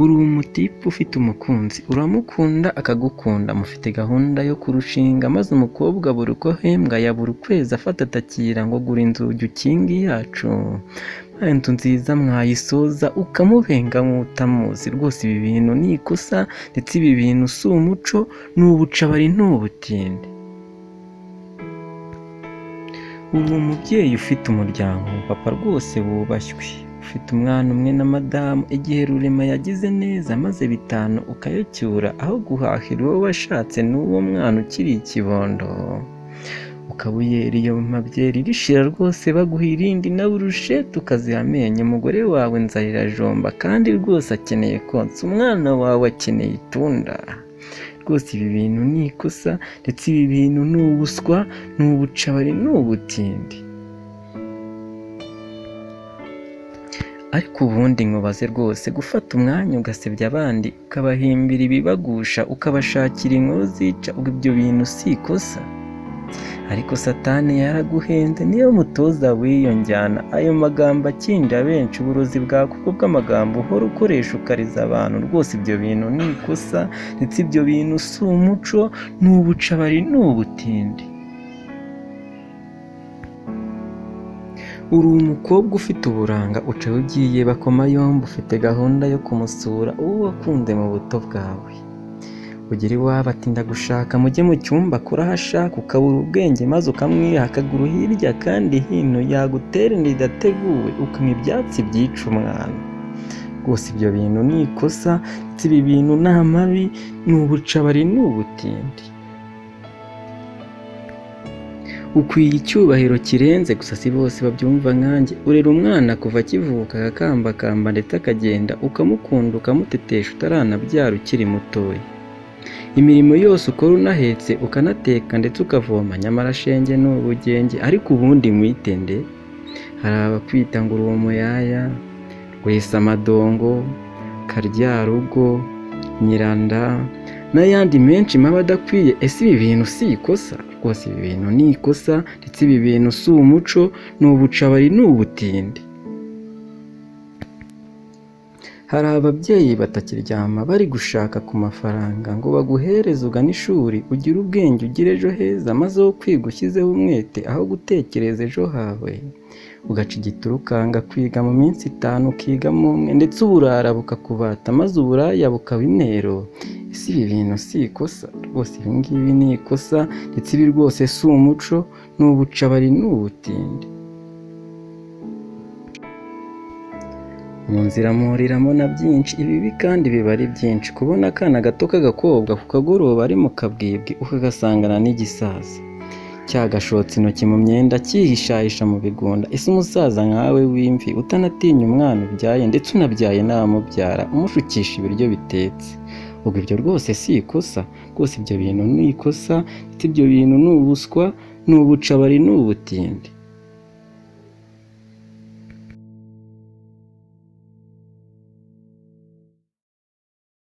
uri umutipe ufite umukunzi, uramukunda akagukunda, mufite gahunda yo kurushinga, maze umukobwa buri uko ahembwa ya buri kwezi afata atakira ngo gura inzugi ukingi yacu, inzu nziza mwayisoza ukamubenga nk'utamuzi. Rwose ibi bintu ni ikosa, ndetse ibi bintu si umuco, ni ubucabari, ni ubutindi. Uri umubyeyi ufite umuryango, papa rwose wubashywe, ufite umwana umwe na madamu, igihe Rurema yagize neza maze bitanu ukayacyura, aho guhahira uwo washatse n'uwo mwana ukiri ikibondo, ukaba uyera iyo mabyeri rishira rwose baguha irindi na burushete ukaziha amenyo. Umugore wawe nzara irajomba kandi rwose akeneye konsa, umwana wawe akeneye itunda. Rwose ibi bintu ni ikosa, ndetse ibi bintu ni ubuswa, ni ubucabari, ni ubutindi. Ariko ubundi nkubaze rwose, gufata umwanya ugasebya abandi ukabahimbira ibibagusha, ukabashakira inkuru zica, ibyo bintu si ikosa? Ariko Satani yaraguhenze, niyo mutoza w'iyo njyana. Ayo magambo akindira benshi uburozi bwako bw'amagambo uhora ukoresha ukariza abantu. Rwose ibyo bintu ni ikosa, ndetse ibyo bintu si umuco, ni ubucabari, ni ubutindi. Uri umukobwa ufite uburanga, ucaye ugiye bakoma yombi, ufite gahunda yo kumusura uwo wakunze mu buto bwawe. Ugira iwabo ati ndagushaka, mujye mu cyumba kurahashaka, ukabura ubwenge maze ukamwiha akaguru hirya kandi hino, yagutera inda idateguwe ukanywa ibyatsi byica umwana. Rwose ibyo bintu ni ikosa, ndetse ibi bintu ni amabi, ni ubucabari, ni ubutindi. Ukwiye icyubahiro kirenze, gusa si bose babyumva nkanjye. Urera umwana kuva akivuka agakambakamba ndetse akagenda, ukamukunda ukamutetesha utaranabyara ukiri mutoya. Imirimo yose ukora unahetse, ukanateka ndetse ukavoma, nyamara shenge ni ubugenge. Ariko ubundi mwitende, hari abakwita ngo uri umuyaya, wesa amadongo, karyarugo, nyiranda n'ayandi menshi maba adakwiye. Ese ibi bintu si ikosa? Rwose ibi bintu ni ikosa, ndetse ibi bintu si umuco, ni ubucabari, ni ubutindi. Hari ababyeyi batakiryama bari gushaka ku mafaranga ngo baguhereze ugane ishuri, ugire ubwenge, ugire ejo heza, maze wo kwiga ushyizeho umwete aho gutekereza ejo hawe. Ugaca igituru ukanga kwiga, mu minsi 5 ukigamo umwe, ndetse uburara bukakubata maze uburaya bukaba intero. Ese ibi bintu si ikosa? Rwose ibi ngibi ni ikosa, ndetse ibi rwose si umuco, ni ubucabari, ni ubutindi. Mu nzira muhuriramo na byinshi, ibibi kandi biba ari byinshi. Kubona akana gato k'agakobwa ku kagoroba ari mu kabwibwi ukagasangana n'igisaza, cyagashotse intoki mu myenda cyihishahisha mu bigunda. Ese umusaza nkawe w'imvi utanatinya umwana ubyaye, ndetse unabyaye n'abamubyara umushukisha ibiryo bitetse, ubwo ibyo rwose si ikosa? Rwose ibyo bintu ni ikosa, ndetse ibyo bintu ni ubuswa, ni ubucabari, ni ubutindi.